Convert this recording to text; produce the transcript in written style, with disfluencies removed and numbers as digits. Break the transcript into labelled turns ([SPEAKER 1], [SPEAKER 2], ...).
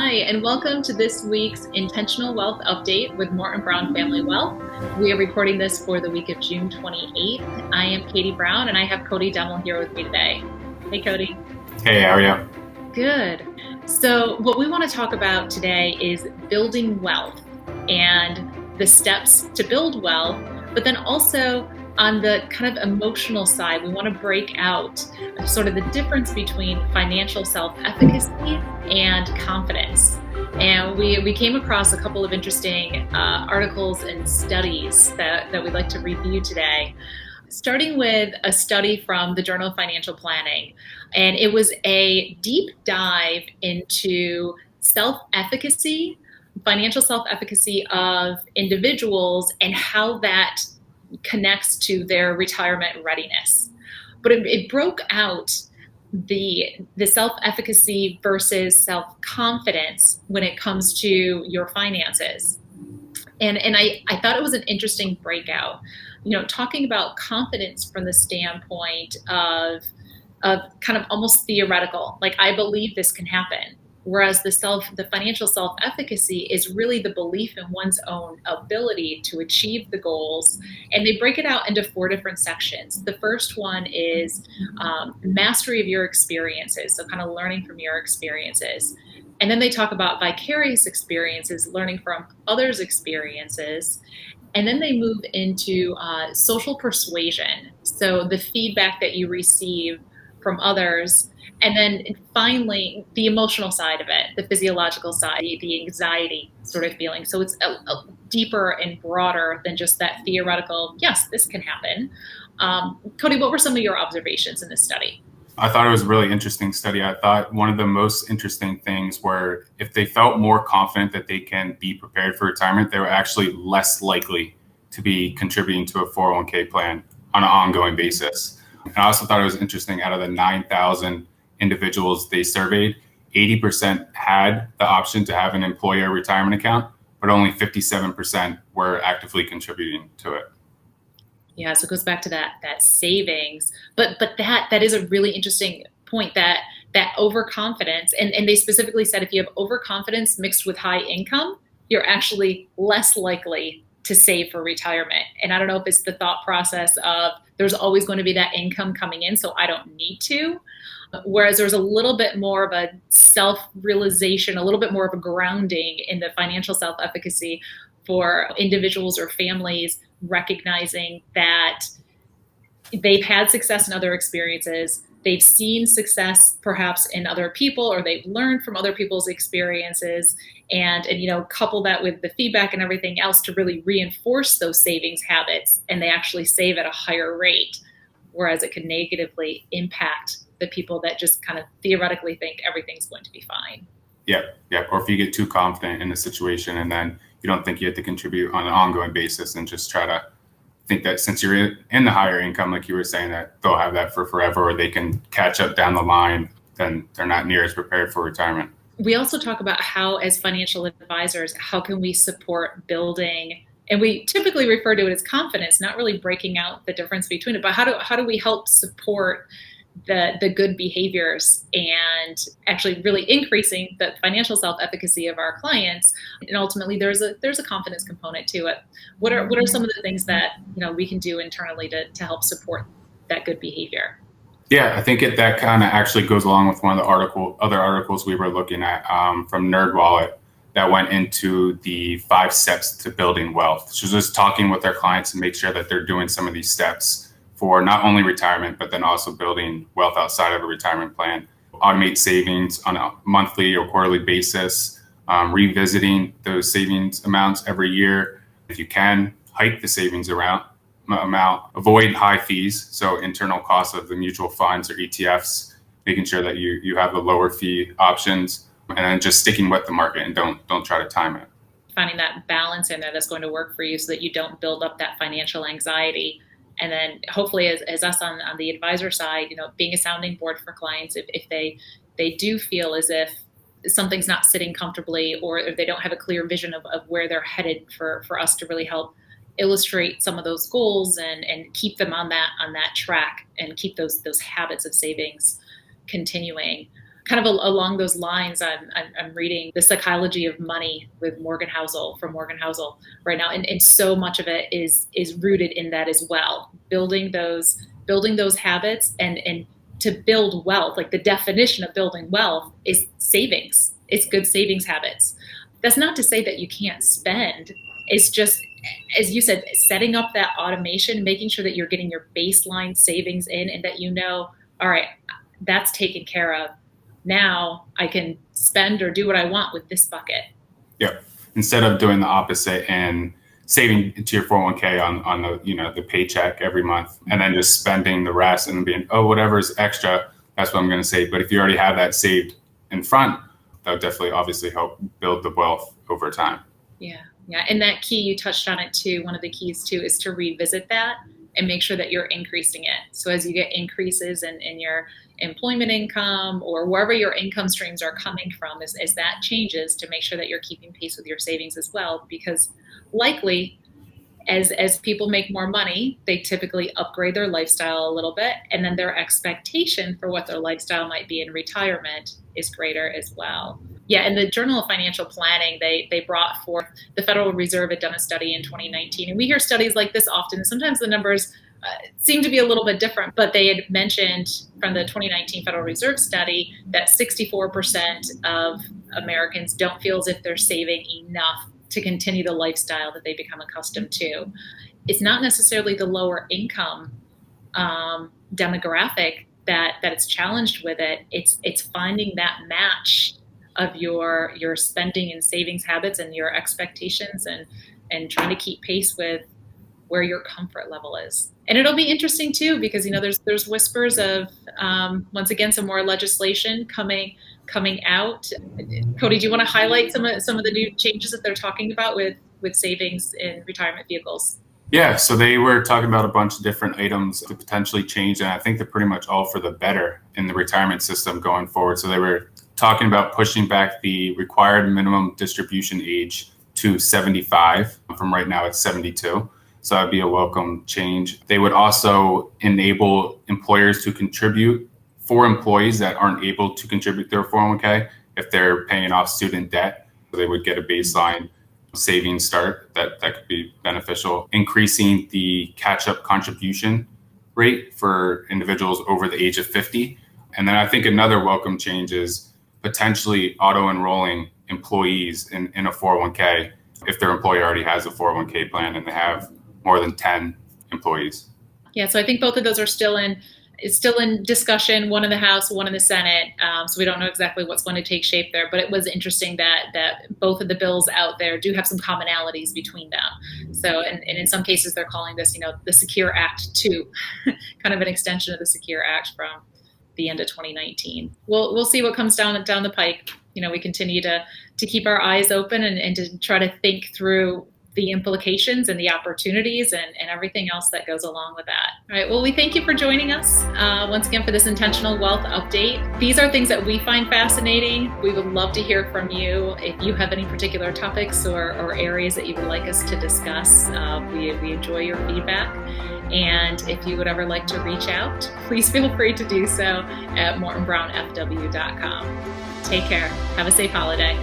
[SPEAKER 1] Hi, and welcome to this week's Intentional Wealth Update with Morton Brown Family Wealth. We are recording this for the week of June 28th. I am Katie Brown, and I have Cody Demmel here with me today. Hey, Cody.
[SPEAKER 2] Hey, how are you?
[SPEAKER 1] Good. So what we want to talk about today is building wealth and the steps to build wealth, but then also on the kind of emotional side, we want to break out sort of the difference between financial self-efficacy and confidence. And we came across a couple of interesting articles and studies that we'd like to review today. Starting with a study from the Journal of Financial Planning. And it was a deep dive into self-efficacy, financial self-efficacy of individuals and how that connects to their retirement readiness. But it broke out the self-efficacy versus self-confidence when it comes to your finances. And I thought it was an interesting breakout, talking about confidence from the standpoint of kind of almost theoretical, like I believe this can happen. Whereas the financial self-efficacy is really the belief in one's own ability to achieve the goals. And they break it out into 4 different sections. The first one is mastery of your experiences, so kind of learning from your experiences. And then they talk about vicarious experiences, learning from others' experiences. And then they move into social persuasion, so the feedback that you receive from others. And then finally, the emotional side of it, the physiological side, the anxiety sort of feeling. So it's a deeper and broader than just that theoretical, yes, this can happen. Cody, what were some of your observations in this study?
[SPEAKER 2] I thought it was a really interesting study. I thought one of the most interesting things were if they felt more confident that they can be prepared for retirement, they were actually less likely to be contributing to a 401k plan on an ongoing basis. And I also thought it was interesting, out of the 9,000 individuals they surveyed, 80% had the option to have an employer retirement account, but only 57% were actively contributing to it.
[SPEAKER 1] Yeah, so it goes back to that savings, but that is a really interesting point, that overconfidence, and they specifically said if you have overconfidence mixed with high income, you're actually less likely to save for retirement. And I don't know if it's the thought process of there's always going to be that income coming in, so I don't need to. Whereas there's a little bit more of a self-realization, a little bit more of a grounding in the financial self-efficacy for individuals or families, recognizing that they've had success in other experiences, they've seen success perhaps in other people, or they've learned from other people's experiences, and couple that with the feedback and everything else to really reinforce those savings habits, and they actually save at a higher rate, whereas it could negatively impact the people that just kind of theoretically think everything's going to be fine.
[SPEAKER 2] Yeah. Or if you get too confident in the situation and then you don't think you have to contribute on an ongoing basis and just try to think that since you're in the higher income, like you were saying, that they'll have that for forever, or they can catch up down the line, then they're not near as prepared for retirement.
[SPEAKER 1] We also talk about how, as financial advisors, how can we support building, and we typically refer to it as confidence, not really breaking out the difference between it, but how do we help support the good behaviors and actually really increasing the financial self-efficacy of our clients. And ultimately there's a confidence component to it. What are some of the things that we can do internally to help support that good behavior?
[SPEAKER 2] Yeah, I think that kind of actually goes along with one of the other articles we were looking at from NerdWallet that went into the 5 steps to building wealth. So just talking with their clients and make sure that they're doing some of these steps for not only retirement, but then also building wealth outside of a retirement plan. Automate savings on a monthly or quarterly basis, revisiting those savings amounts every year. If you can, hike the savings amount, avoid high fees, so internal costs of the mutual funds or ETFs, making sure that you have the lower fee options, and then just sticking with the market and don't try to time it.
[SPEAKER 1] Finding that balance in there that's going to work for you so that you don't build up that financial anxiety. And then hopefully as us on the advisor side, being a sounding board for clients if they do feel as if something's not sitting comfortably, or if they don't have a clear vision of where they're headed, for us to really help illustrate some of those goals and keep them on that track and keep those habits of savings continuing. kind of along those lines, I'm reading The Psychology of Money with Morgan Housel from Morgan Housel right now, and so much of it is rooted in that as well. Building those habits and to build wealth, like the definition of building wealth is savings. It's good savings habits. That's not to say that you can't spend. It's just, as you said, setting up that automation, making sure that you're getting your baseline savings in, and that all right, that's taken care of. Now I can spend or do what I want with this bucket.
[SPEAKER 2] Yep. Instead of doing the opposite and saving to your 401k on the the paycheck every month, and then just spending the rest and being, oh, whatever's extra, that's what I'm going to save. But if you already have that saved in front, that would definitely obviously help build the wealth over time.
[SPEAKER 1] Yeah. And that key, you touched on it too. One of the keys too is to revisit that and make sure that you're increasing it. So as you get increases in your employment income or wherever your income streams are coming from, as that changes, to make sure that you're keeping pace with your savings as well, because likely as people make more money, they typically upgrade their lifestyle a little bit, and then their expectation for what their lifestyle might be in retirement is greater as well. Yeah, in the Journal of Financial Planning, they brought forth, the Federal Reserve had done a study in 2019, and we hear studies like this often. Sometimes the numbers seem to be a little bit different, but they had mentioned from the 2019 Federal Reserve study that 64% of Americans don't feel as if they're saving enough to continue the lifestyle that they become accustomed to. It's not necessarily the lower income demographic that it's challenged with it. It's finding that match of your spending and savings habits and your expectations, and trying to keep pace with where your comfort level is. And it'll be interesting too, because there's whispers of once again some more legislation coming out. Cody, do you want to highlight some of the new changes that they're talking about with savings in retirement vehicles?
[SPEAKER 2] Yeah, so they were talking about a bunch of different items to potentially change, and I think they're pretty much all for the better in the retirement system going forward. So they were talking about pushing back the required minimum distribution age to 75 from right now it's 72. So that'd be a welcome change. They would also enable employers to contribute for employees that aren't able to contribute their 401k if they're paying off student debt. So they would get a baseline savings start that could be beneficial. Increasing the catch-up contribution rate for individuals over the age of 50. And then I think another welcome change is potentially auto-enrolling employees in a 401k if their employer already has a 401k plan and they have more than 10 employees.
[SPEAKER 1] Yeah, so I think both of those are still in discussion, one in the House, one in the Senate. So we don't know exactly what's going to take shape there, but it was interesting that both of the bills out there do have some commonalities between them. So, and in some cases they're calling this, the Secure Act 2, kind of an extension of the Secure Act from the end of 2019. We'll see what comes down the pike. We continue to keep our eyes open and to try to think through the implications and the opportunities and everything else that goes along with that. All right, well, we thank you for joining us once again for this intentional wealth update. These are things that we find fascinating. We would love to hear from you. If you have any particular topics or areas that you would like us to discuss, we enjoy your feedback. And if you would ever like to reach out, please feel free to do so at mortonbrownfw.com. Take care. Have a safe holiday.